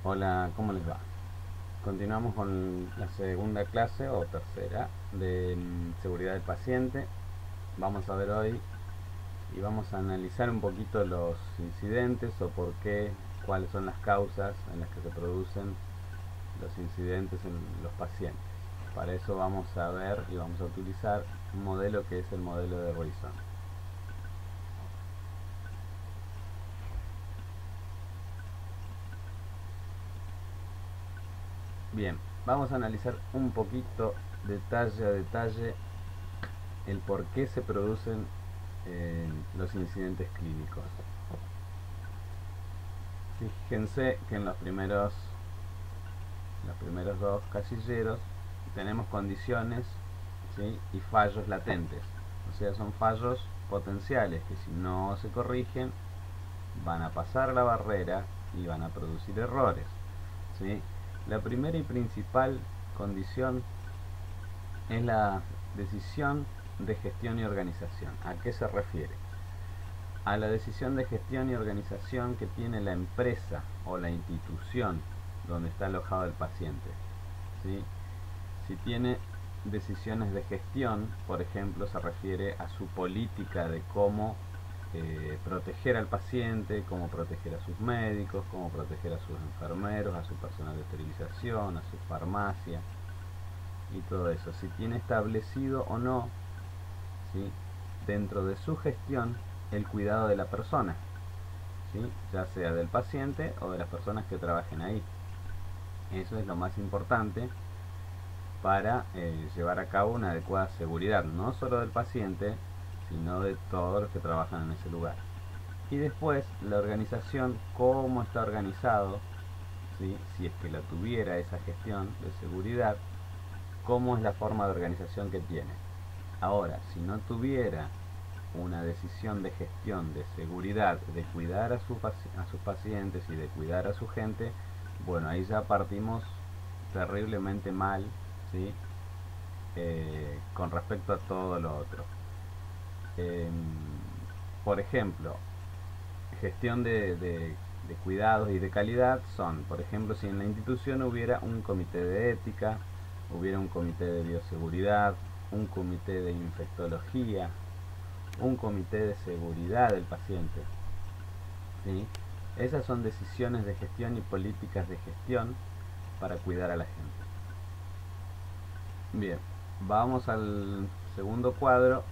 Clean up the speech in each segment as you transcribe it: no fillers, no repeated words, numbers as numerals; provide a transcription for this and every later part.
Hola, ¿cómo les va? Continuamos con la segunda clase o tercera de seguridad del paciente. Vamos a ver hoy y vamos a analizar un poquito los incidentes o por qué, cuáles son las causas en las que se producen los incidentes en los pacientes. Para eso vamos a ver y vamos a utilizar un modelo que es el modelo de Roison. Bien, vamos a analizar un poquito detalle a detalle el por qué se producen los incidentes clínicos. Fíjense que en los primeros dos casilleros tenemos condiciones, ¿sí? Y fallos latentes. O sea, son fallos potenciales que si no se corrigen van a pasar la barrera y van a producir errores, ¿sí? La primera y principal condición es la decisión de gestión y organización. ¿A qué se refiere? A la decisión de gestión y organización que tiene la empresa o la institución donde está alojado el paciente, ¿sí? Si tiene decisiones de gestión, por ejemplo, se refiere a su política de cómo proteger al paciente, cómo proteger a sus médicos, cómo proteger a sus enfermeros, a su personal de esterilización, a su farmacia y todo eso. Si tiene establecido o no, ¿sí? Dentro de su gestión el cuidado de la persona, ¿sí? Ya sea del paciente o de las personas que trabajen ahí. Eso es lo más importante para llevar a cabo una adecuada seguridad, no solo del paciente, sino de todos los que trabajan en ese lugar. Y después, la organización, cómo está organizado, ¿sí? Si es que la tuviera esa gestión de seguridad, cómo es la forma de organización que tiene. Ahora, si no tuviera una decisión de gestión de seguridad, de cuidar a sus pacientes y de cuidar a su gente, bueno, ahí ya partimos terriblemente mal, ¿sí? Con respecto a todo lo otro. Eh, por ejemplo, gestión de cuidados y de calidad son, por ejemplo, si en la institución hubiera un comité de ética, hubiera un comité de bioseguridad, un comité de infectología, un comité de seguridad del paciente, ¿sí? Esas son decisiones de gestión y políticas de gestión para cuidar a la gente. Bien, vamos al segundo cuadro.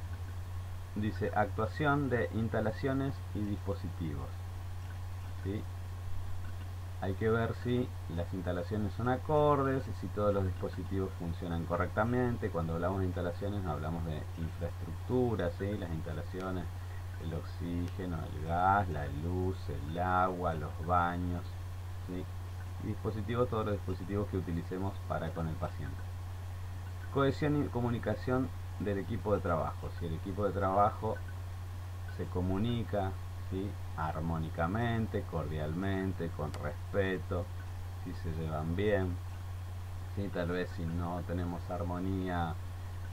Dice actuación de instalaciones y dispositivos, ¿sí? Hay que ver si las instalaciones son acordes, si todos los dispositivos funcionan correctamente. Cuando hablamos de instalaciones hablamos de infraestructura, ¿sí? Las instalaciones, el oxígeno, el gas, la luz, el agua, los baños, ¿sí? Y dispositivos, todos los dispositivos que utilicemos para con el paciente. Cohesión y comunicación del equipo de trabajo. Si el equipo de trabajo se comunica, ¿sí? Armónicamente, cordialmente, con respeto, si se llevan bien, ¿sí? Tal vez si no tenemos armonía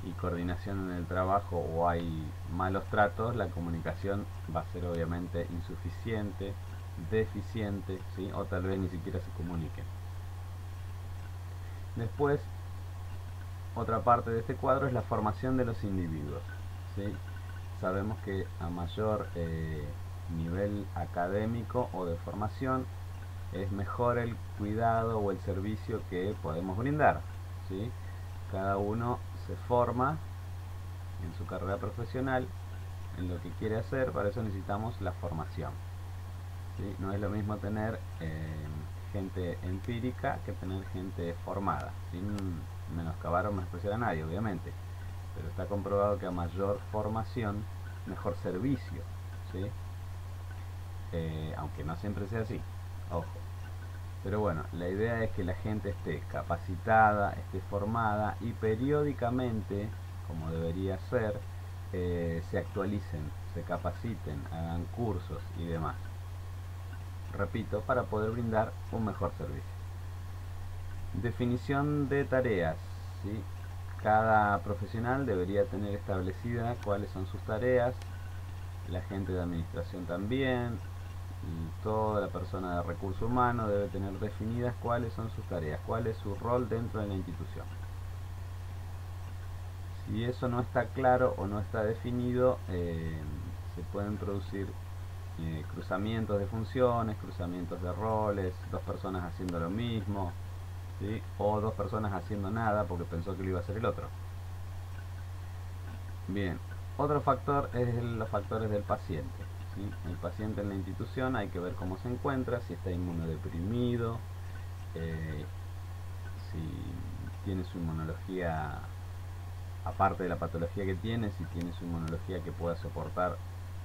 y coordinación en el trabajo o hay malos tratos, la comunicación va a ser obviamente insuficiente, deficiente, ¿sí? O tal vez ni siquiera se comunique. Después, otra parte de este cuadro es la formación de los individuos, ¿sí? Sabemos que a mayor nivel académico o de formación es mejor el cuidado o el servicio que podemos brindar, ¿sí? Cada uno se forma en su carrera profesional en lo que quiere hacer, para eso necesitamos la formación, ¿sí? No es lo mismo tener gente empírica que tener gente formada, sin menoscabar o menospreciar a nadie, obviamente, pero está comprobado que a mayor formación, mejor servicio, ¿sí? Aunque no siempre sea así, ojo. Pero bueno, la idea es que la gente esté capacitada, esté formada y periódicamente, como debería ser, se actualicen, se capaciten, hagan cursos y demás. Repito, para poder brindar un mejor servicio. Definición de tareas, ¿sí? Cada profesional debería tener establecida cuáles son sus tareas, la gente de administración también, y toda la persona de recurso humano debe tener definidas cuáles son sus tareas, cuál es su rol dentro de la institución. Si eso no está claro o no está definido, se pueden producir cruzamientos de funciones, cruzamientos de roles, dos personas haciendo lo mismo, ¿sí? O dos personas haciendo nada porque pensó que lo iba a hacer el otro. Bien, otro factor es los factores del paciente, ¿sí? El paciente en la institución hay que ver cómo se encuentra, si está inmunodeprimido, si tiene su inmunología, aparte de la patología que tiene, si tiene su inmunología que pueda soportar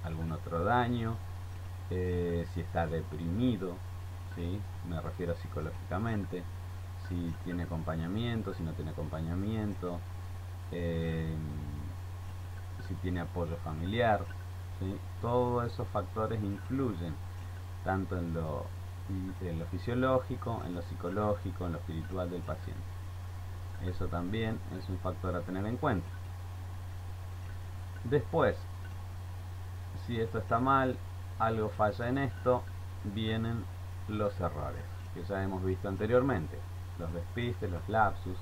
algún otro daño, si está deprimido, ¿sí? Me refiero psicológicamente, si tiene acompañamiento, si no tiene acompañamiento, si tiene apoyo familiar, ¿sí? Todos esos factores influyen tanto en lo fisiológico, en lo psicológico, en lo espiritual del paciente. Eso también es un factor a tener en cuenta. Después, si esto está mal, algo falla en esto, vienen los errores que ya hemos visto anteriormente, los despistes, los lapsus,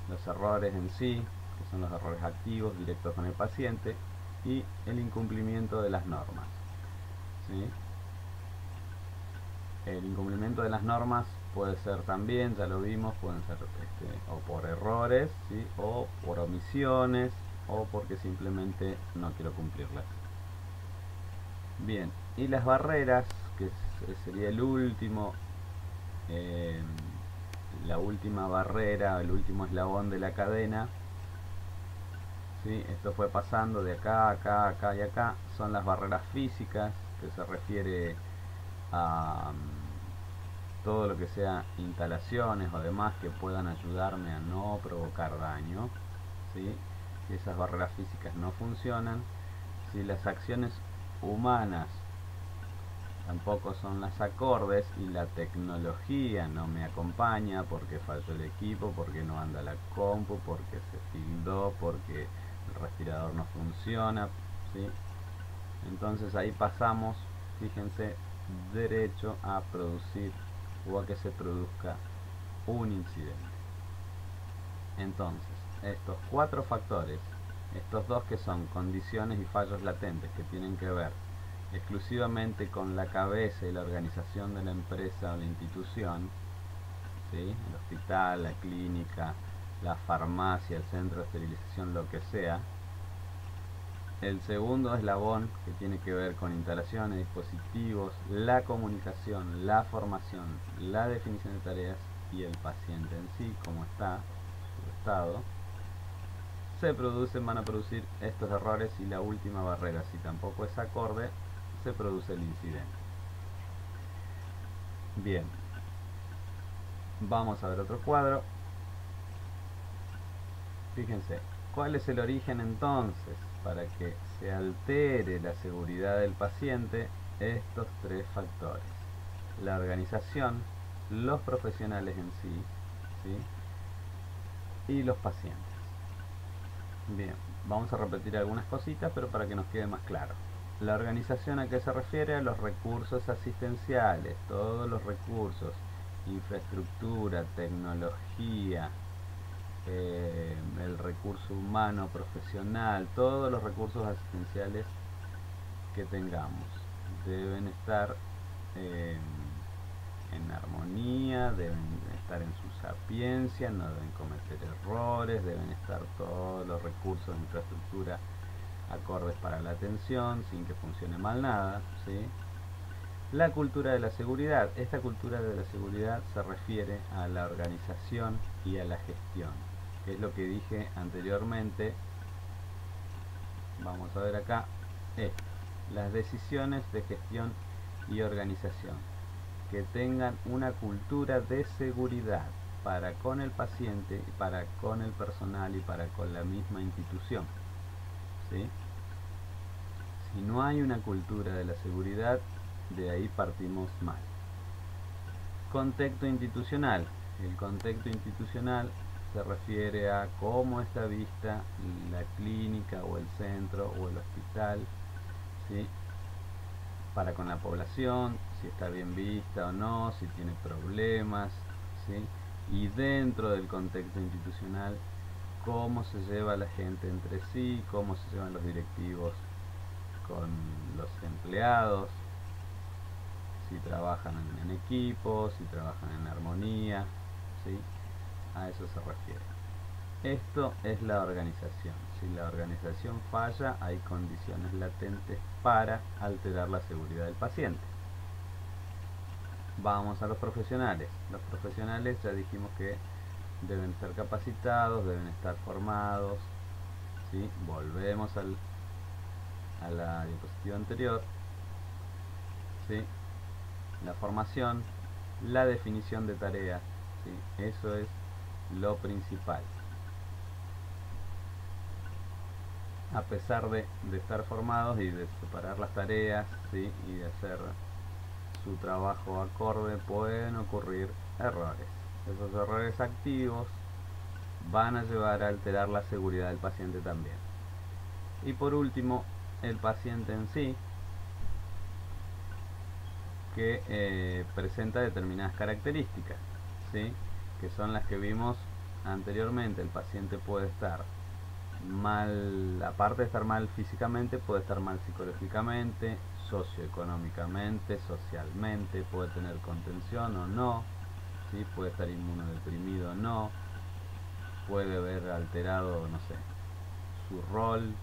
los errores en sí, que son los errores activos directos con el paciente, y el incumplimiento de las normas, ¿sí? El incumplimiento de las normas puede ser también, ya lo vimos, pueden ser o por errores, ¿sí? O por omisiones, o porque simplemente no quiero cumplirlas. Bien, y las barreras, que sería el último, la última barrera, el último eslabón de la cadena, ¿sí? Esto fue pasando de acá, acá, acá y acá, son las barreras físicas, que se refiere a todo lo que sea instalaciones o demás que puedan ayudarme a no provocar daño, ¿sí? Si esas barreras físicas no funcionan, si las acciones humanas tampoco son las acordes y la tecnología no me acompaña porque falló el equipo, porque no anda la compu, porque se tildó, porque el respirador no funciona, ¿sí? Entonces ahí pasamos, fíjense, derecho a producir o a que se produzca un incidente. Entonces, estos cuatro factores, estos dos que son condiciones y fallos latentes que tienen que ver exclusivamente con la cabeza y la organización de la empresa o la institución, ¿sí? El hospital, la clínica, la farmacia, el centro de esterilización, lo que sea. El segundo eslabón, que tiene que ver con instalaciones, dispositivos, la comunicación, la formación, la definición de tareas y el paciente en sí, cómo está, su estado. Van a producir estos errores, y la última barrera, si tampoco es acorde, se produce el incidente. Bien, vamos a ver otro cuadro. Fíjense, ¿cuál es el origen entonces para que se altere la seguridad del paciente? Estos tres factores: la organización, los profesionales en sí, ¿sí? Y los pacientes. Bien, vamos a repetir algunas cositas, pero para que nos quede más claro. La organización, ¿a qué se refiere? A los recursos asistenciales, todos los recursos, infraestructura, tecnología, el recurso humano, profesional, todos los recursos asistenciales que tengamos deben estar en armonía, deben estar en su sapiencia, no deben cometer errores, deben estar todos los recursos de infraestructura acordes para la atención, sin que funcione mal nada, ¿sí? La cultura de la seguridad. Esta cultura de la seguridad se refiere a la organización y a la gestión, que es lo que dije anteriormente. Vamos a ver acá las decisiones de gestión y organización que tengan una cultura de seguridad para con el paciente, para con el personal y para con la misma institución, ¿sí? Si no hay una cultura de la seguridad, de ahí partimos mal. Contexto institucional. El contexto institucional se refiere a cómo está vista la clínica o el centro o el hospital, ¿sí? Para con la población, si está bien vista o no, si tiene problemas, ¿sí? Y dentro del contexto institucional, cómo se lleva la gente entre sí, cómo se llevan los directivos con los empleados, si trabajan en equipo, si trabajan en armonía, ¿sí? A eso se refiere. Esto es la organización. Si la organización falla, hay condiciones latentes para alterar la seguridad del paciente. Vamos a los profesionales. Los profesionales ya dijimos que deben estar capacitados, deben estar formados, ¿sí? Volvemos a la diapositiva anterior, ¿sí? La formación, la definición de tareas, ¿sí? Eso es lo principal. A pesar de estar formados y de separar las tareas, ¿sí? Y de hacer su trabajo acorde, pueden ocurrir errores. Esos errores activos van a llevar a alterar la seguridad del paciente también. Y por último, el paciente en sí, que presenta determinadas características, ¿sí? Que son las que vimos anteriormente. El paciente puede estar mal, aparte de estar mal físicamente, puede estar mal psicológicamente, socioeconómicamente, socialmente, puede tener contención o no, ¿sí? Puede estar inmunodeprimido o no, puede haber alterado, no sé, su rol,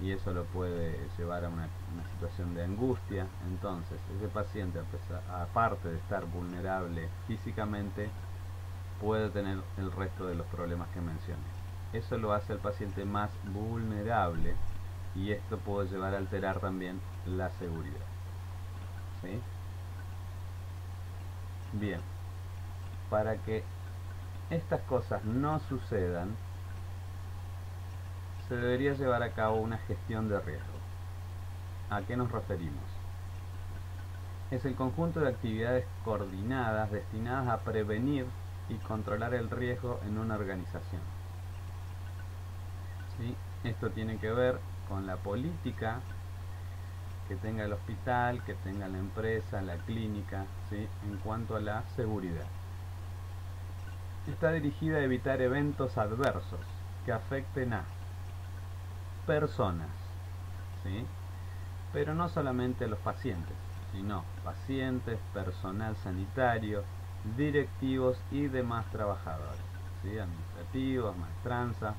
y eso lo puede llevar a una situación de angustia. Entonces ese paciente, aparte de estar vulnerable físicamente, puede tener el resto de los problemas que mencioné. Eso lo hace al paciente más vulnerable, y esto puede llevar a alterar también la seguridad, ¿sí? Bien, para que estas cosas no sucedan, se debería llevar a cabo una gestión de riesgo. ¿A qué nos referimos? Es el conjunto de actividades coordinadas destinadas a prevenir y controlar el riesgo en una organización, ¿sí? Esto tiene que ver con la política que tenga el hospital, que tenga la empresa, la clínica, ¿sí? En cuanto a la seguridad. Está dirigida a evitar eventos adversos que afecten a personas, ¿sí? Pero no solamente a los pacientes, sino pacientes, personal sanitario, directivos y demás trabajadores, ¿sí? Administrativos, maestranza,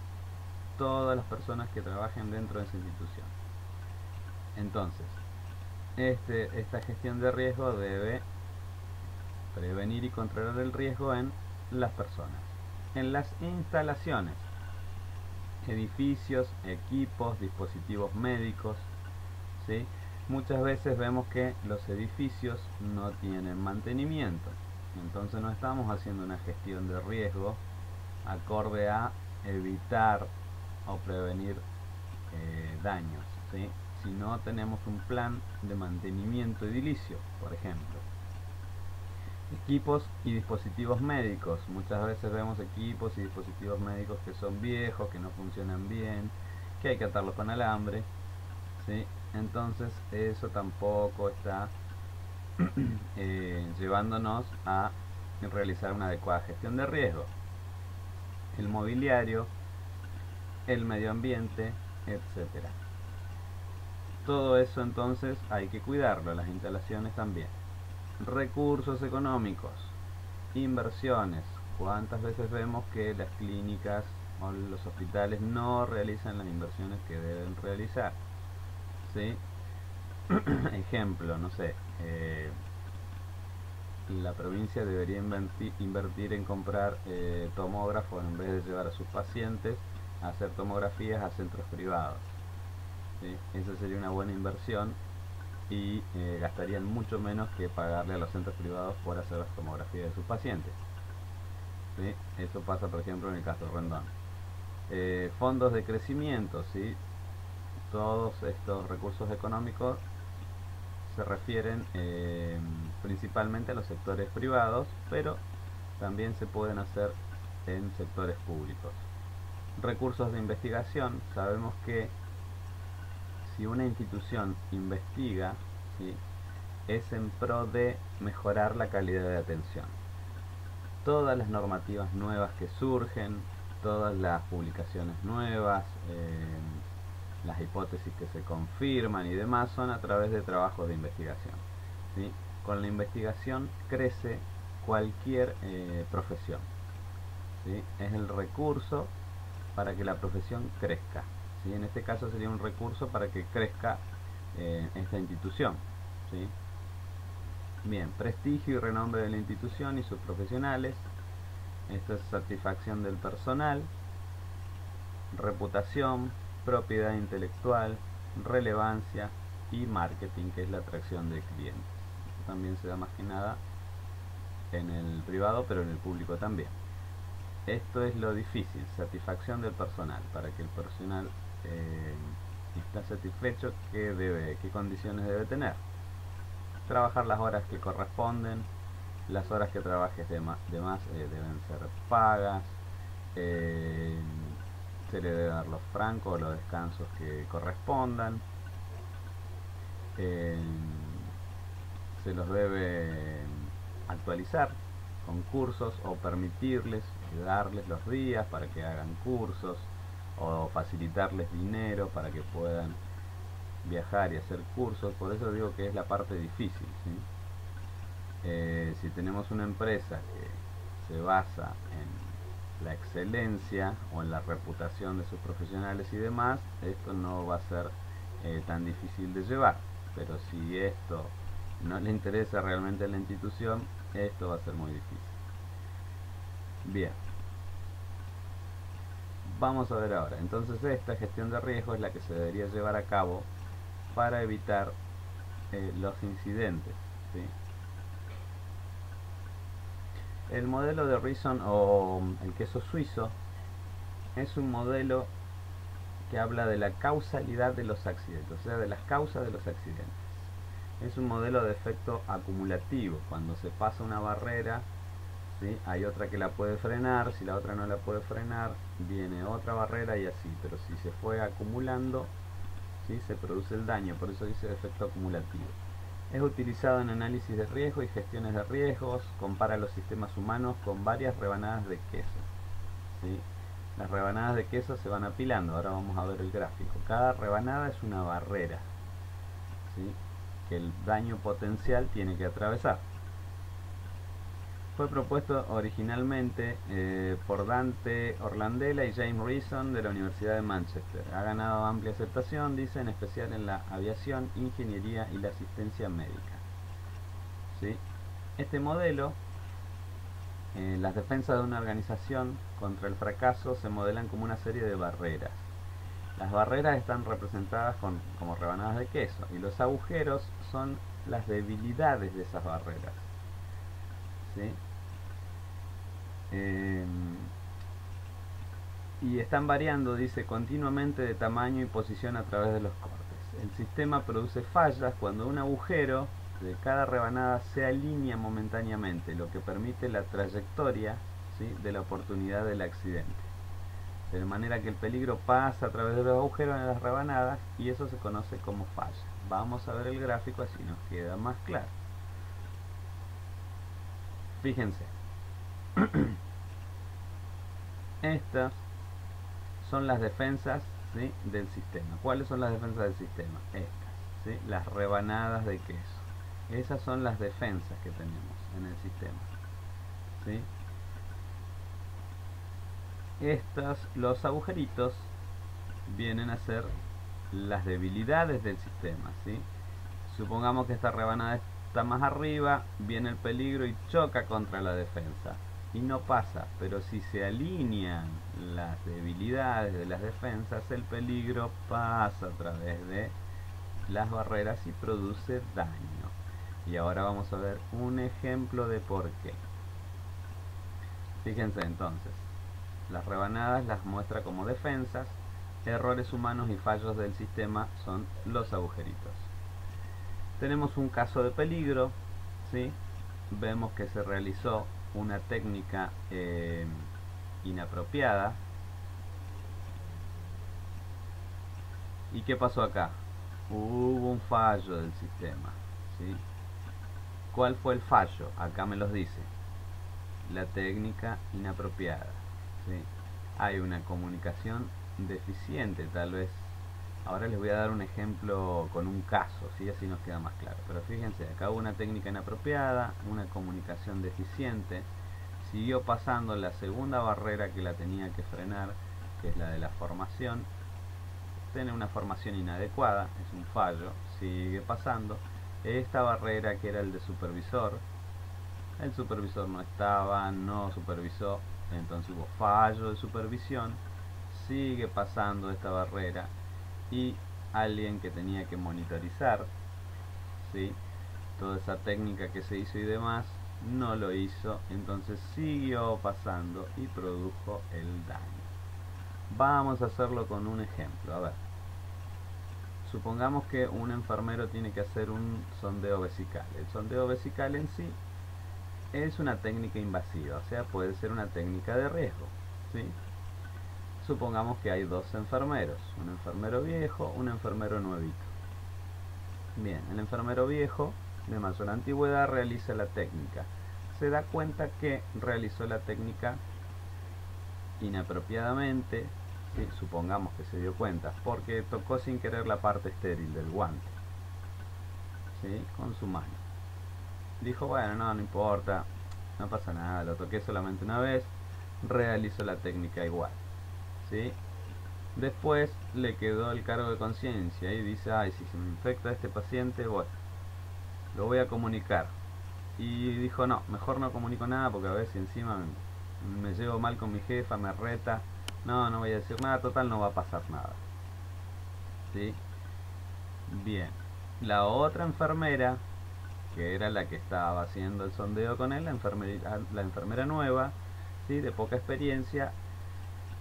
todas las personas que trabajen dentro de esa institución. Entonces, esta gestión de riesgo debe prevenir y controlar el riesgo en las personas, en las instalaciones, edificios, equipos, dispositivos médicos, ¿sí? Muchas veces vemos que los edificios no tienen mantenimiento, entonces no estamos haciendo una gestión de riesgo acorde a evitar o prevenir daños, ¿sí? Si no tenemos un plan de mantenimiento edilicio, por ejemplo. Equipos y dispositivos médicos. Muchas veces vemos equipos y dispositivos médicos que son viejos, que no funcionan bien, que hay que atarlos con alambre, ¿sí? Entonces eso tampoco está llevándonos a realizar una adecuada gestión de riesgo. El mobiliario, el medio ambiente, etcétera. Todo eso entonces hay que cuidarlo, las instalaciones también. Recursos económicos, inversiones. ¿Cuántas veces vemos que las clínicas o los hospitales no realizan las inversiones que deben realizar? ¿Sí? Ejemplo, no sé, la provincia debería invertir en comprar tomógrafos en vez de llevar a sus pacientes a hacer tomografías a centros privados, ¿sí? Esa sería una buena inversión, y gastarían mucho menos que pagarle a los centros privados por hacer las tomografías de sus pacientes, ¿sí? Eso pasa por ejemplo en el caso Rendón. Fondos de crecimiento, ¿sí? Todos estos recursos económicos se refieren principalmente a los sectores privados, pero también se pueden hacer en sectores públicos. Recursos de investigación. Sabemos que si una institución investiga, ¿sí? es en pro de mejorar la calidad de atención. Todas las normativas nuevas que surgen, todas las publicaciones nuevas, las hipótesis que se confirman y demás son a través de trabajos de investigación, ¿sí? Con la investigación crece cualquier profesión, ¿sí? Es el recurso para que la profesión crezca, ¿sí? En este caso sería un recurso para que crezca esta institución, ¿sí? Bien, prestigio y renombre de la institución y sus profesionales. Esto es satisfacción del personal, reputación, propiedad intelectual, relevancia y marketing, que es la atracción de clientes. Esto también se da más que nada en el privado, pero en el público también. Esto es lo difícil, satisfacción del personal. Para que el personal esté satisfecho, ¿qué condiciones debe tener? Trabajar las horas que corresponden, las horas que trabajes de más deben ser pagas, se le debe dar los francos o los descansos que correspondan, se los debe actualizar con cursos o permitirles darles los días para que hagan cursos o facilitarles dinero para que puedan viajar y hacer cursos. Por eso digo que es la parte difícil, ¿sí? Si tenemos una empresa que se basa en la excelencia o en la reputación de sus profesionales y demás, esto no va a ser tan difícil de llevar. Pero si esto no le interesa realmente a la institución, esto va a ser muy difícil. Bien, vamos a ver ahora. Entonces esta gestión de riesgo es la que se debería llevar a cabo para evitar los incidentes, ¿sí? El modelo de Reason o el queso suizo es un modelo que habla de la causalidad de los accidentes, o sea, de las causas de los accidentes. Es un modelo de efecto acumulativo. Cuando se pasa una barrera, ¿sí?, hay otra que la puede frenar. Si la otra no la puede frenar, viene otra barrera y así. Pero si se fue acumulando, ¿sí?, se produce el daño. Por eso dice efecto acumulativo. Es utilizado en análisis de riesgo y gestiones de riesgos. Compara los sistemas humanos con varias rebanadas de queso, ¿sí? Las rebanadas de queso se van apilando. Ahora vamos a ver el gráfico. Cada rebanada es una barrera, ¿sí?, que el daño potencial tiene que atravesar. Fue propuesto originalmente por Dante Orlandella y James Reason de la Universidad de Manchester. Ha ganado amplia aceptación, dice, en especial en la aviación, ingeniería y la asistencia médica, ¿sí? Este modelo, las defensas de una organización contra el fracaso se modelan como una serie de barreras. Las barreras están representadas como rebanadas de queso y los agujeros son las debilidades de esas barreras, ¿sí? Y están variando, dice, continuamente de tamaño y posición a través de los cortes. El sistema produce fallas cuando un agujero de cada rebanada se alinea momentáneamente, lo que permite la trayectoria, ¿sí?, de la oportunidad del accidente. De manera que el peligro pasa a través de los agujeros en las rebanadas y eso se conoce como falla. Vamos a ver el gráfico, así nos queda más claro. Fíjense. Estas son las defensas, ¿sí?, del sistema. ¿Cuáles son las defensas del sistema? Estas, ¿sí?, las rebanadas de queso. Esas son las defensas que tenemos en el sistema, ¿sí? Los agujeritos vienen a ser las debilidades del sistema, ¿sí? Supongamos que esta rebanada está más arriba, viene el peligro y choca contra la defensa y no pasa, pero si se alinean las debilidades de las defensas, el peligro pasa a través de las barreras y produce daño. Y ahora vamos a ver un ejemplo de por qué. Fíjense entonces, las rebanadas las muestra como defensas, errores humanos y fallos del sistema son los agujeritos. Tenemos un caso de peligro, ¿sí? Vemos que se realizó una técnica inapropiada. ¿Y qué pasó acá? Hubo un fallo del sistema, ¿sí? ¿Cuál fue el fallo? Acá me los dice. La técnica inapropiada, ¿sí? Hay una comunicación deficiente, tal vez. Ahora les voy a dar un ejemplo con un caso, ¿sí? Así nos queda más claro. Pero fíjense, acá hubo una técnica inapropiada, una comunicación deficiente. Siguió pasando la segunda barrera que la tenía que frenar, que es la de la formación. Tiene una formación inadecuada, es un fallo. Sigue pasando. Esta barrera, que era el de supervisor, el supervisor no estaba, no supervisó, entonces hubo fallo de supervisión. Sigue pasando esta barrera y alguien que tenía que monitorizar, ¿sí?, toda esa técnica que se hizo y demás, no lo hizo, entonces siguió pasando y produjo el daño. Vamos a hacerlo con un ejemplo. A ver, supongamos que un enfermero tiene que hacer un sondeo vesical. El sondeo vesical en sí es una técnica invasiva, o sea, puede ser una técnica de riesgo, ¿sí? Supongamos que hay dos enfermeros, un enfermero viejo, un enfermero nuevito. Bien, el enfermero viejo, de mayor antigüedad, realiza la técnica. Se da cuenta que realizó la técnica inapropiadamente, ¿sí? Supongamos que se dio cuenta, porque tocó sin querer la parte estéril del guante, ¿sí?, con su mano. Dijo, bueno, no importa, no pasa nada, lo toqué solamente una vez, realizó la técnica igual, ¿sí? Después le quedó el cargo de conciencia y dice, ay, si se me infecta este paciente, bueno, lo voy a comunicar. Y dijo, no, mejor no comunico nada, porque a ver si encima me llevo mal con mi jefa, me reta, no voy a decir nada, total no va a pasar nada, ¿sí? Bien, la otra enfermera, que era la que estaba haciendo el sondeo con él, la enfermera nueva, ¿sí?, de poca experiencia,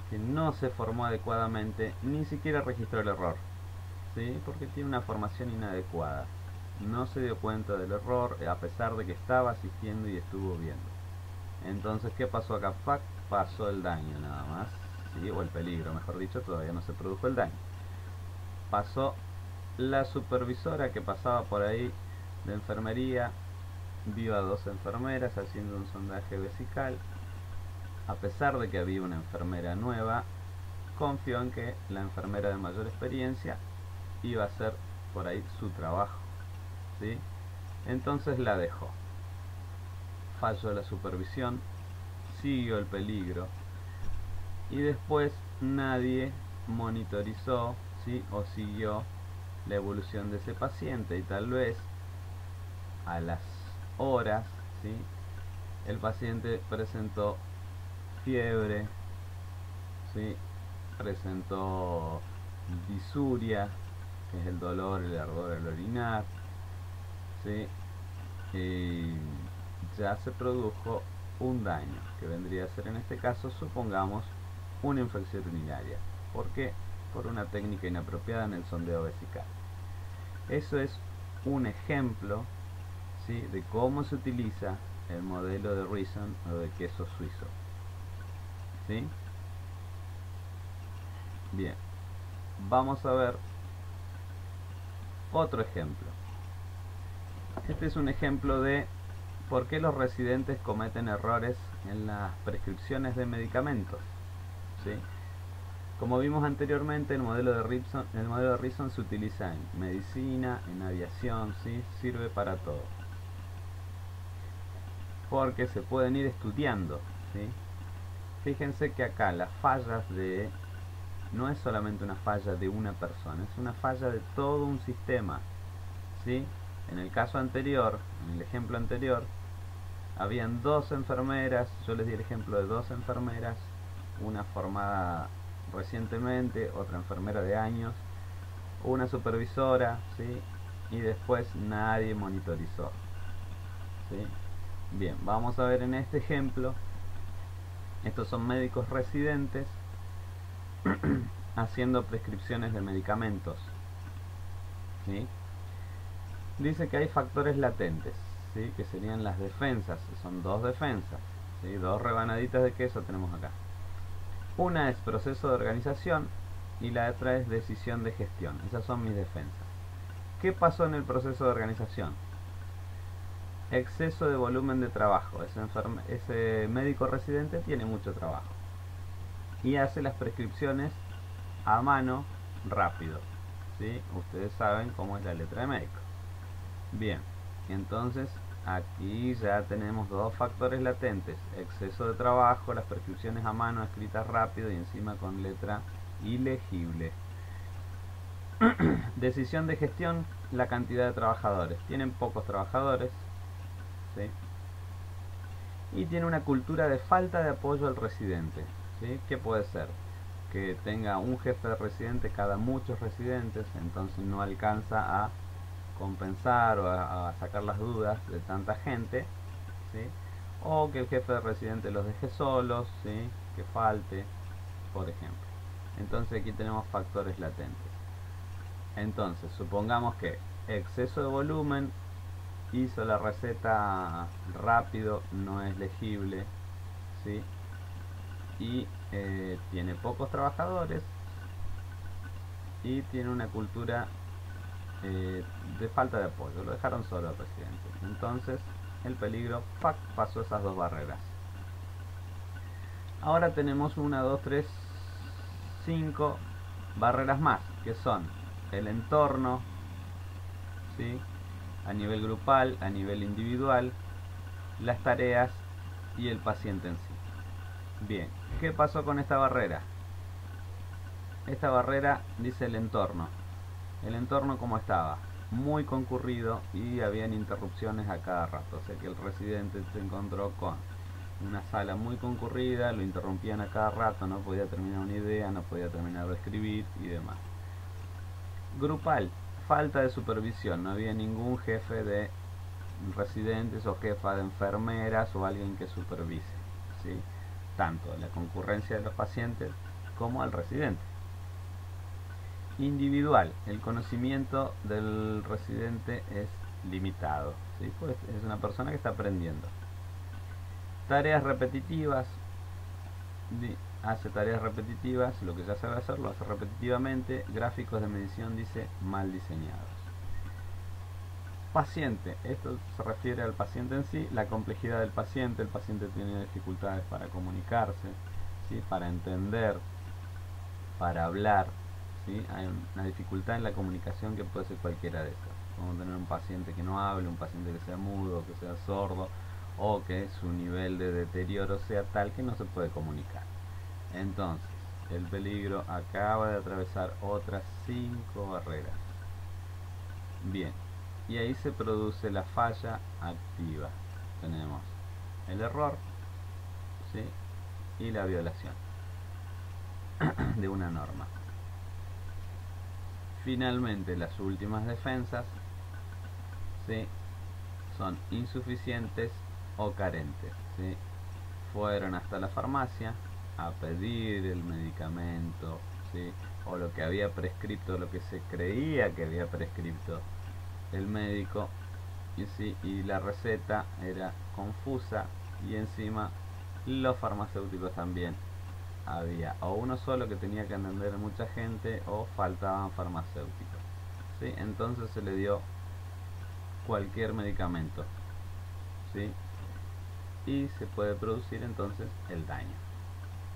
que no se formó adecuadamente, ni siquiera registró el error, ¿sí?, porque tiene una formación inadecuada. No se dio cuenta del error, a pesar de que estaba asistiendo y estuvo viendo. Entonces, ¿qué pasó acá? Pasó el daño nada más, ¿sí?, o el peligro, mejor dicho, todavía no se produjo el daño. Pasó la supervisora que pasaba por ahí de enfermería, vio a dos enfermeras haciendo un sondaje vesical. A pesar de que había una enfermera nueva, confió en que la enfermera de mayor experiencia iba a hacer por ahí su trabajo, ¿sí? Entonces la dejó. Falló la supervisión, siguió el peligro y después nadie monitorizó, ¿sí?, o siguió la evolución de ese paciente, y tal vez a las horas, ¿sí?, el paciente presentó fiebre, ¿sí?, presentó disuria, que es el dolor, el ardor al orinar, ¿sí?, y ya se produjo un daño, que vendría a ser en este caso, supongamos, una infección urinaria. ¿Por qué? Por una técnica inapropiada en el sondeo vesical. Eso es un ejemplo, ¿sí?, de cómo se utiliza el modelo de Reason o de queso suizo, ¿sí? Bien, vamos a ver otro ejemplo. Este es un ejemplo de por qué los residentes cometen errores en las prescripciones de medicamentos, ¿sí? Como vimos anteriormente, el modelo de Reason se utiliza en medicina, en aviación, ¿sí?, sirve para todo, porque se pueden ir estudiando, ¿sí? Fíjense que acá las fallas no es solamente una falla de una persona, es una falla de todo un sistema, ¿sí? En el caso anterior, en el ejemplo anterior, habían dos enfermeras, yo les di el ejemplo de dos enfermeras, una formada recientemente, otra enfermera de años, una supervisora, ¿sí?, y después nadie monitorizó, ¿sí? Bien, vamos a ver en este ejemplo, estos son médicos residentes haciendo prescripciones de medicamentos, ¿sí? Dice que hay factores latentes, ¿sí?, que serían las defensas, son dos defensas, ¿sí?, dos rebanaditas de queso tenemos acá. Una es proceso de organización y la otra es decisión de gestión. Esas son mis defensas. ¿Qué pasó en el proceso de organización? exceso de volumen de trabajo. Ese médico residente tiene mucho trabajo y hace las prescripciones a mano rápido, ¿sí? Ustedes saben cómo es la letra de médico. Bien, entonces aquí ya tenemos dos factores latentes: exceso de trabajo, las prescripciones a mano escritas rápido y encima con letra ilegible. Decisión de gestión, la cantidad de trabajadores. Tienen pocos trabajadores, ¿sí? Y tiene una cultura de falta de apoyo al residente, ¿sí? ¿Qué puede ser? Que tenga un jefe de residente cada muchos residentes, entonces no alcanza a compensar o a sacar las dudas de tanta gente, ¿sí? O que el jefe de residente los deje solos, ¿sí? Que falte, por ejemplo. Entonces aquí tenemos factores latentes. Entonces supongamos que exceso de volumen, hizo la receta rápido, no es legible, ¿sí? Y tiene pocos trabajadores y tiene una cultura de falta de apoyo, lo dejaron solo al presidente. Entonces el peligro pasó esas dos barreras. Ahora tenemos 1, 2, 3, 5 barreras más, que son el entorno, ¿sí? A nivel grupal, a nivel individual, las tareas y el paciente en sí. Bien, ¿qué pasó con esta barrera? Esta barrera dice el entorno. El entorno, ¿cómo estaba? Muy concurrido y habían interrupciones a cada rato. O sea que el residente se encontró con una sala muy concurrida, lo interrumpían a cada rato, no podía terminar una idea, no podía terminar de escribir y demás. Grupal, falta de supervisión, no había ningún jefe de residentes o jefa de enfermeras o alguien que supervise, ¿sí? Tanto la concurrencia de los pacientes como al residente. Individual, el conocimiento del residente es limitado, ¿sí? Pues es una persona que está aprendiendo. Tareas repetitivas, hace tareas repetitivas, lo que ya sabe hacer lo hace repetitivamente. Gráficos de medición, dice mal diseñados. Paciente, esto se refiere al paciente en sí, la complejidad del paciente. El paciente tiene dificultades para comunicarse, ¿sí? Para entender, para hablar, ¿sí? Hay una dificultad en la comunicación que puede ser cualquiera de estas. Podemos tener un paciente que no hable, un paciente que sea mudo, que sea sordo, o que su nivel de deterioro sea tal que no se puede comunicar. Entonces, el peligro acaba de atravesar otras 5 barreras. Bien, y ahí se produce la falla activa. Tenemos el error, ¿sí? Y la violación de una norma. Finalmente, las últimas defensas, ¿sí? Son insuficientes o carentes, ¿sí? Fueron hasta la farmacia a pedir el medicamento, ¿sí? O lo que había prescrito, lo que se creía que había prescrito el médico, y, ¿sí? Y la receta era confusa, y encima los farmacéuticos también había o uno solo que tenía que atender a mucha gente o faltaban farmacéuticos, ¿sí? Entonces se le dio cualquier medicamento, ¿sí? Y se puede producir entonces el daño.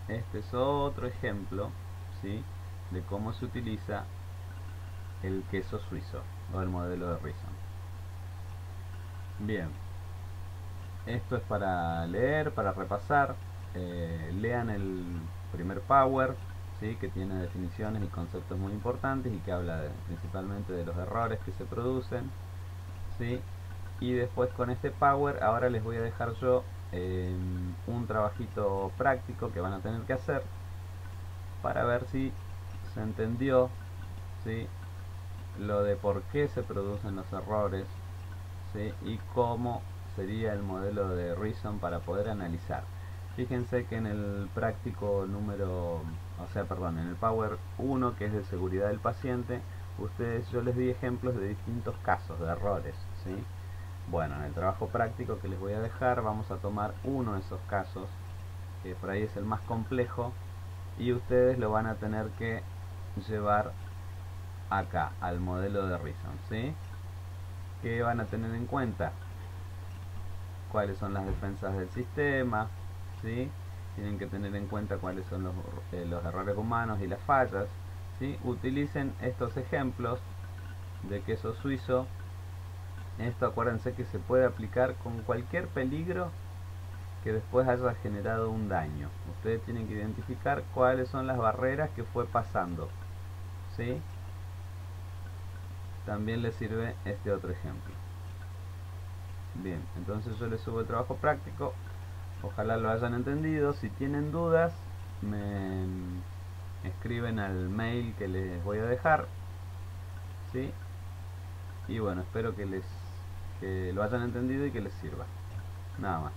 Este es otro ejemplo, ¿sí? De cómo se utiliza el queso suizo o el modelo de Rison. Bien, esto es para leer, para repasar. Lean el primer Power, ¿sí? Que tiene definiciones y conceptos muy importantes y que habla principalmente de los errores que se producen, ¿sí? Y después con este Power ahora les voy a dejar yo un trabajito práctico que van a tener que hacer para ver si se entendió, ¿sí? Lo de por qué se producen los errores, ¿sí? Y cómo sería el modelo de Rison para poder analizar. Fíjense que en el práctico número, en el Power 1, que es de seguridad del paciente, yo les di ejemplos de distintos casos de errores, ¿sí? Bueno, en el trabajo práctico que les voy a dejar vamos a tomar uno de esos casos, que por ahí es el más complejo, y ustedes lo van a tener que llevar acá al modelo de Rison, ¿sí? ¿Qué van a tener en cuenta? cuáles son las defensas del sistema, ¿sí? Tienen que tener en cuenta cuáles son los errores humanos y las fallas, ¿sí? Utilicen estos ejemplos de queso suizo. Esto acuérdense que se puede aplicar con cualquier peligro que después haya generado un daño. Ustedes tienen que identificar cuáles son las barreras que fue pasando, ¿sí? También les sirve este otro ejemplo. Bien, entonces yo les subo el trabajo práctico. Ojalá lo hayan entendido. Si tienen dudas, me escriben al mail que les voy a dejar, ¿sí? Y bueno, espero que lo hayan entendido y que les sirva. Nada más.